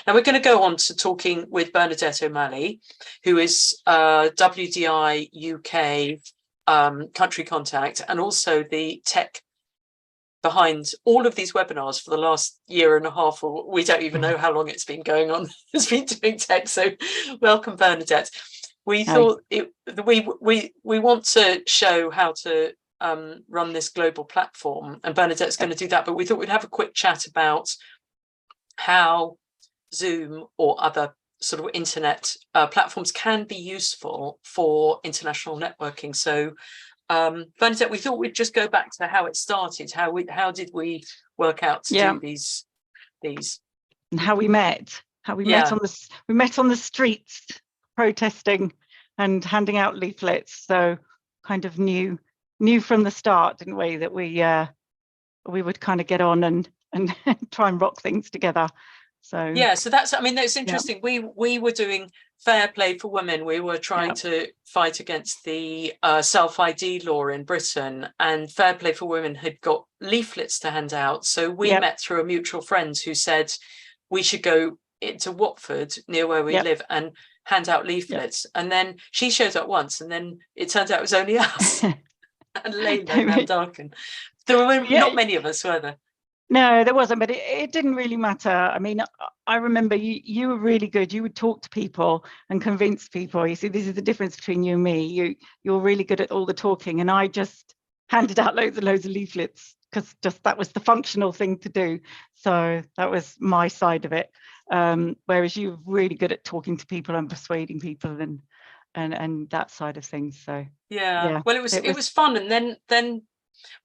Now we're going to go on to talking with Bernadette OMalley, who is WDI UK country contact, and also the tech behind all of these webinars for the last year and a half, or we don't even know how long it's been going on. It's been doing tech. So welcome, Bernadette. We thought we want to show how to run this global platform, and Bernadette's going to do that, but we thought we'd have a quick chat about how Zoom or other sort of internet platforms can be useful for international networking. So Bernadette, we thought we'd just go back to how it started. How did we work out to do these? And how we met. We met on the streets, protesting and handing out leaflets. So kind of knew from the start, didn't we, that we would kind of get on and try and rock things together. So yeah, so that's, I mean, that's interesting. We were doing Fair Play for Women. We were trying to fight against the self-ID law in Britain, and Fair Play for Women had got leaflets to hand out. So we met through a mutual friend who said we should go into Watford, near where we live, and hand out leaflets. And then she showed up once, and then it turned out it was only us. And Lena and Darkin. There were not many of us, were there? No, there wasn't, but it didn't really matter. I mean, I remember you were really good. You would talk to people and convince people. You see, this is the difference between you and me. You're really good at all the talking, and I just handed out loads and loads of leaflets because just that was the functional thing to do. So that was my side of it. Whereas you were really good at talking to people and persuading people and that side of things. So yeah. Well, it was fun, and then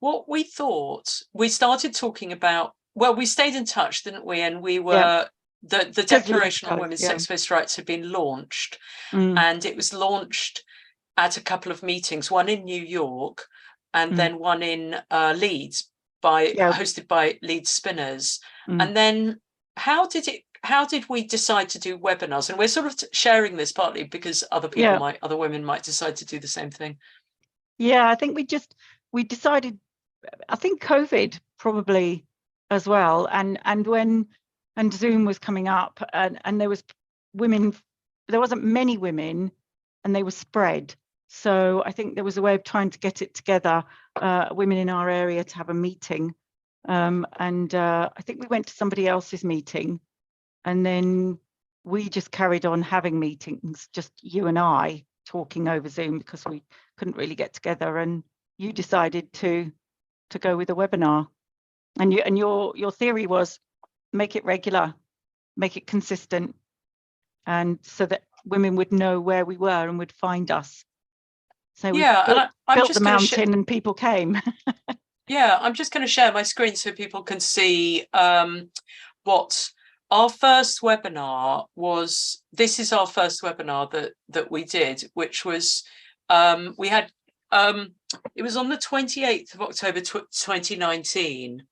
what we thought, we started talking about, well, we stayed in touch, didn't we? And we were, the Declaration on Women's Sex-Based Rights had been launched, and it was launched at a couple of meetings, one in New York and then one in Leeds, hosted by Leeds Spinners. And then how did we decide to do webinars? And we're sort of sharing this partly because other people other women might decide to do the same thing. Yeah, I think we decided, I think COVID probably as well, and Zoom was coming up, and there was women, there wasn't many women, and they were spread. So I think there was a way of trying to get it together, women in our area to have a meeting, and I think we went to somebody else's meeting, and then we just carried on having meetings, just you and I talking over Zoom because we couldn't really get together, and you decided to go with a webinar, and your theory was make it regular, make it consistent, and so that women would know where we were and would find us. So we built the mountain and people came. Yeah, I'm just going to share my screen so people can see what our first webinar was. This is our first webinar that we did, which was we had it was on the 28th of October 2019,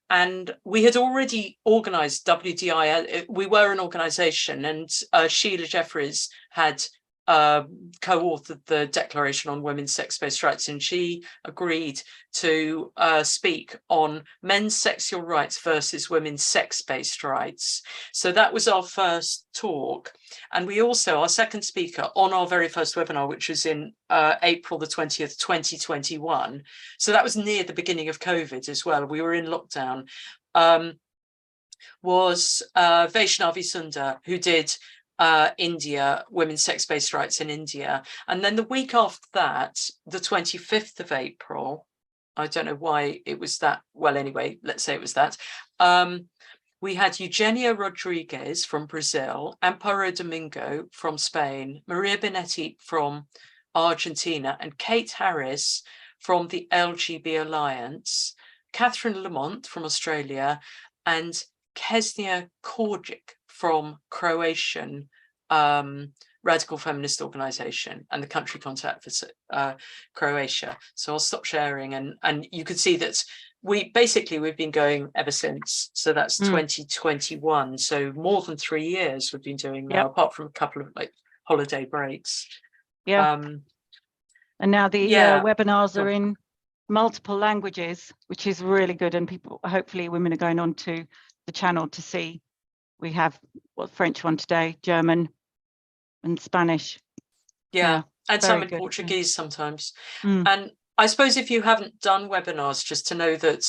and we had already organised WDI. We were an organisation, and Sheila Jeffries had co-authored the Declaration on Women's Sex-Based Rights, and she agreed to speak on men's sexual rights versus women's sex-based rights. So that was our first talk. And we also, our second speaker on our very first webinar, which was in April the 20th, 2021. So that was near the beginning of COVID as well. We were in lockdown, was Vaishnavi Sundar, who did India, women's sex-based rights in India. And then the week after that, the 25th of April, I don't know why it was that, well, anyway, let's say it was that, we had Eugenia Rodriguez from Brazil, Amparo Domingo from Spain, Maria Benetti from Argentina, and Kate Harris from the LGB Alliance, Catherine Lamont from Australia, and Kesnia Korjic from Croatian Radical Feminist Organization and the country contact for Croatia. So I'll stop sharing, and you can see that we've been going ever since. So that's 2021. So more than 3 years we've been doing now, apart from a couple of like holiday breaks. And now the webinars are in multiple languages, which is really good, and people, hopefully women are going on to the channel to see we have French one today, German and Spanish. Yeah, and some in good. Portuguese sometimes. Mm. And I suppose if you haven't done webinars, just to know that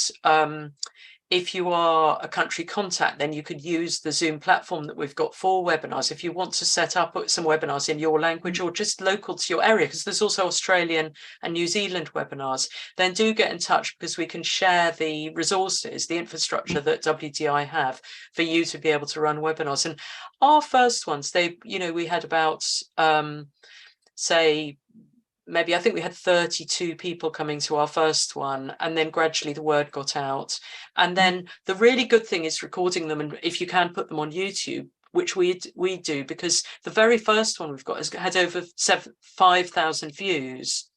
if you are a country contact, then you could use the Zoom platform that we've got for webinars. If you want to set up some webinars in your language or just local to your area, because there's also Australian and New Zealand webinars, then do get in touch, because we can share the resources, the infrastructure that WDI have for you to be able to run webinars. And our first ones, we had about, say, maybe I think we had 32 people coming to our first one, and then gradually the word got out. And then the really good thing is recording them, and if you can put them on YouTube, which we do, because the very first one we've got has had over 5,000 views,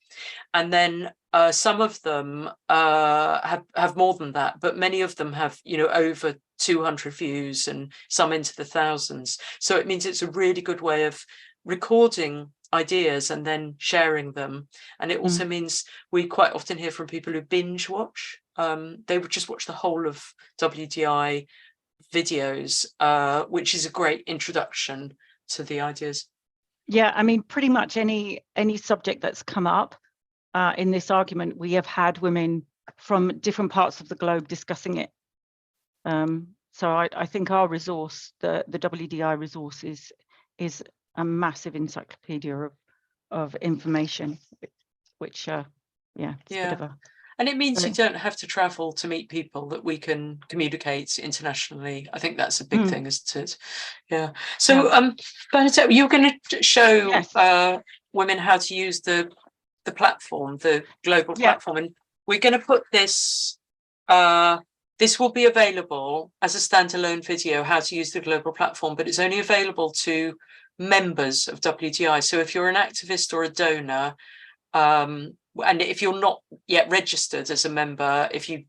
and then some of them have more than that, but many of them have over 200 views and some into the thousands. So it means it's a really good way of recording ideas and then sharing them. And it also means we quite often hear from people who binge watch. They would just watch the whole of WDI videos, which is a great introduction to the ideas. Yeah, I mean, pretty much any subject that's come up in this argument, we have had women from different parts of the globe discussing it. So I think our resource, the WDI resource, is a massive encyclopedia of information, which it's a bit of a... And it means you don't have to travel to meet people, that we can communicate internationally. I think that's a big thing, isn't it? Yeah. So Bernadette, you're going to show women how to use the platform, the global platform, and we're going to put this this will be available as a standalone video, how to use the global platform, but it's only available to members of WDI. So if you're an activist or a donor, and if you're not yet registered as a member, if you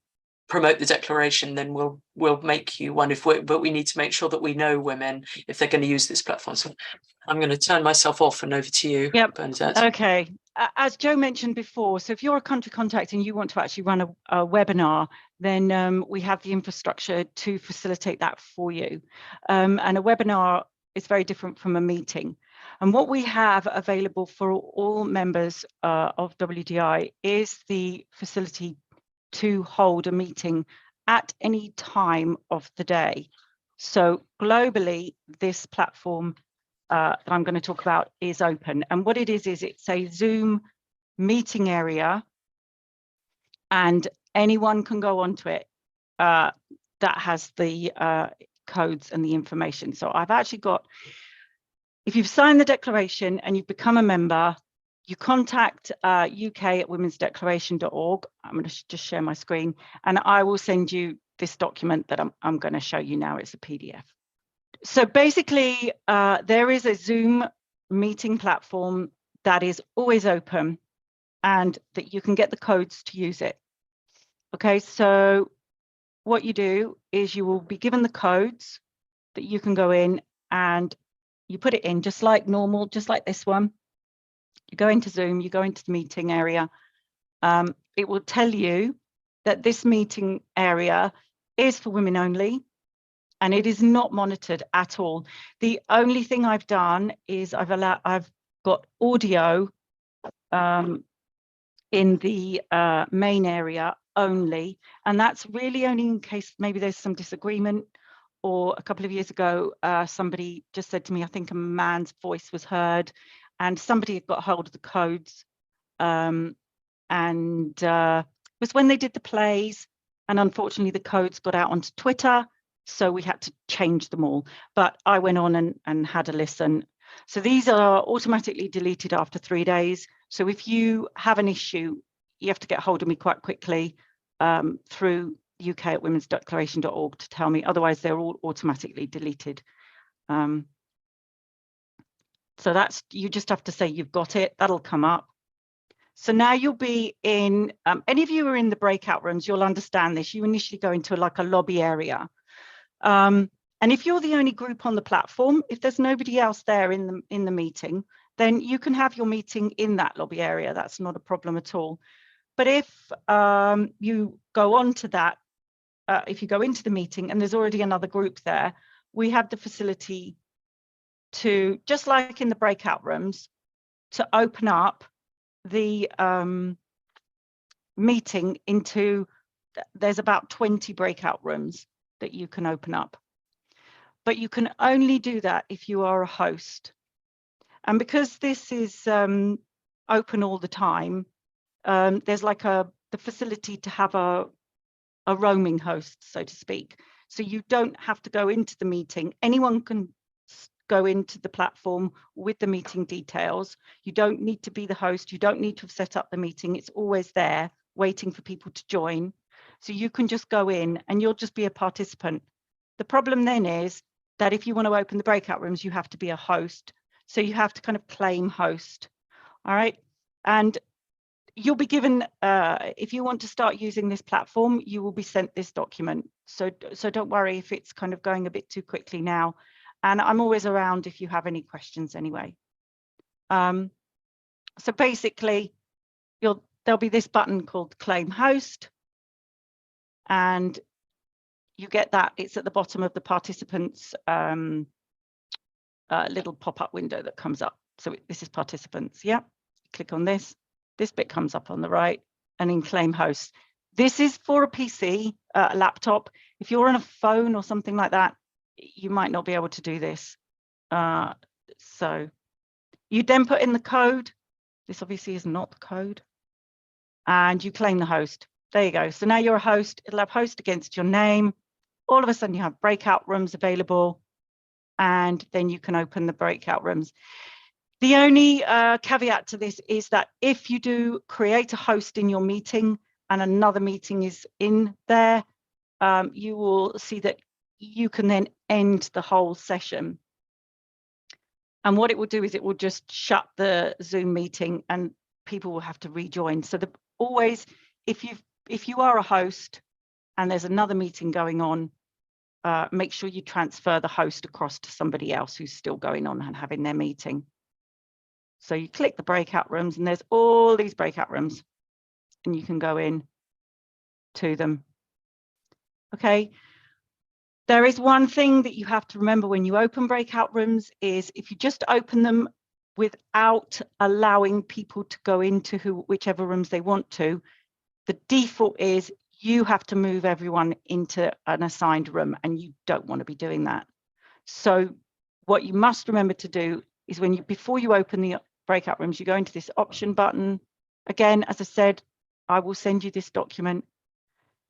promote the declaration, then we'll make you one. But we need to make sure that we know women if they're going to use this platform. So I'm going to turn myself off and over to you, Bernadette. Okay. As Joe mentioned before, so if you're a country contact and you want to actually run a webinar, then we have the infrastructure to facilitate that for you. And a webinar is very different from a meeting. And what we have available for all members of WDI is the facility to hold a meeting at any time of the day. So globally, this platform that I'm going to talk about is open. And what it is it's a Zoom meeting area, and anyone can go onto it that has the codes and the information. So I've actually got, if you've signed the declaration and you've become a member, you contact uk@womensdeclaration.org. I'm going to just share my screen, and I will send you this document that I'm going to show you now. It's a PDF. So basically, there is a Zoom meeting platform that is always open and that you can get the codes to use it. Okay, so what you do is you will be given the codes that you can go in and you put it in just like normal, just like this one. You go into Zoom, you go into the meeting area. It will tell you that this meeting area is for women only, and it is not monitored at all. The only thing I've done is I've got audio in the main area only, and that's really only in case maybe there's some disagreement. Or a couple of years ago, somebody just said to me, I think a man's voice was heard, and somebody had got hold of the codes. It was when they did the plays, and unfortunately the codes got out onto Twitter, so we had to change them all. But I went on and had a listen. So these are automatically deleted after 3 days. So if you have an issue, you have to get hold of me quite quickly through uk@womensdeclaration.org to tell me. Otherwise, they're all automatically deleted. So that's, you just have to say you've got it. That'll come up. So now you'll be in, any of you who are in the breakout rooms, you'll understand this. You initially go into like a lobby area. And if you're the only group on the platform, if there's nobody else there in the meeting, then you can have your meeting in that lobby area. That's not a problem at all. But if you go on to that, if you go into the meeting and there's already another group there, we have the facility to, just like in the breakout rooms, to open up the meeting into, there's about 20 breakout rooms that you can open up. But you can only do that if you are a host. And because this is open all the time, there's like the facility to have a roaming host, so to speak. So you don't have to go into the meeting. Anyone can go into the platform with the meeting details. You don't need to be the host. You don't need to have set up the meeting. It's always there waiting for people to join. So you can just go in and you'll just be a participant. The problem then is that if you want to open the breakout rooms, you have to be a host. So you have to kind of claim host. All right. And you'll be given, if you want to start using this platform, you will be sent this document. So don't worry if it's kind of going a bit too quickly now. And I'm always around if you have any questions anyway. So basically, there'll be this button called Claim Host. And you get that, it's at the bottom of the participants little pop-up window that comes up. So this is participants, yeah. Click on this. This bit comes up on the right, and in Claim Host. This is for a PC, a laptop. If you're on a phone or something like that, you might not be able to do this. So you then put in the code. This obviously is not the code. And you claim the host. There you go. So now you're a host. It'll have host against your name. All of a sudden you have breakout rooms available, and then you can open the breakout rooms. The only caveat to this is that if you do create a host in your meeting and another meeting is in there, you will see that you can then end the whole session. And what it will do is it will just shut the Zoom meeting and people will have to rejoin. So always, if you are a host and there's another meeting going on, make sure you transfer the host across to somebody else who's still going on and having their meeting. So you click the breakout rooms and there's all these breakout rooms and you can go in to them. Okay. There is one thing that you have to remember when you open breakout rooms is if you just open them without allowing people to go into whichever rooms they want to, the default is you have to move everyone into an assigned room, and you don't want to be doing that. So what you must remember to do is before you open the breakout rooms, you go into this option button. Again, as I said, I will send you this document.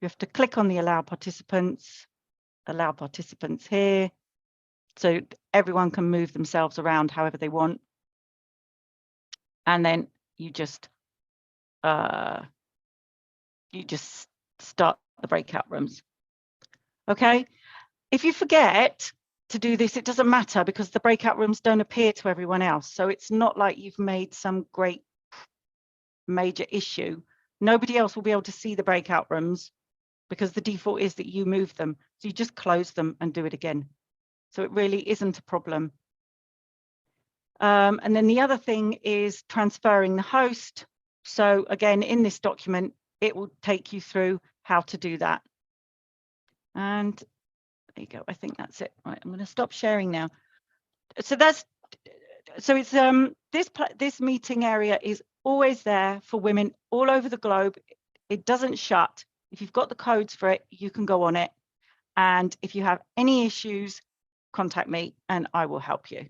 You have to click on the allow participants here. So everyone can move themselves around however they want. And then you just start the breakout rooms. Okay. If you forget to do this, it doesn't matter because the breakout rooms don't appear to everyone else. So it's not like you've made some great major issue. Nobody else will be able to see the breakout rooms because the default is that you move them. So you just close them and do it again. So it really isn't a problem. And then the other thing is transferring the host. So again, in this document, it will take you through how to do that. And there you go. I think that's it. Right, I'm going to stop sharing now. So it's this meeting area is always there for women all over the globe. It doesn't shut. If you've got the codes for it, you can go on it. And if you have any issues, contact me and I will help you.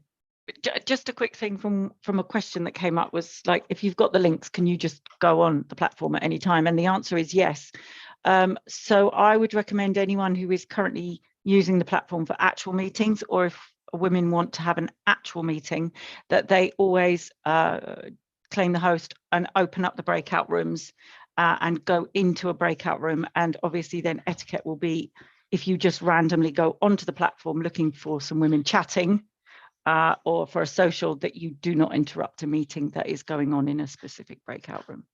Just a quick thing from a question that came up was like, if you've got the links, can you just go on the platform at any time? And the answer is yes. So I would recommend anyone who is currently using the platform for actual meetings, or if women want to have an actual meeting, that they always claim the host and open up the breakout rooms and go into a breakout room. And obviously then etiquette will be, if you just randomly go onto the platform looking for some women chatting, or for a social, that you do not interrupt a meeting that is going on in a specific breakout room.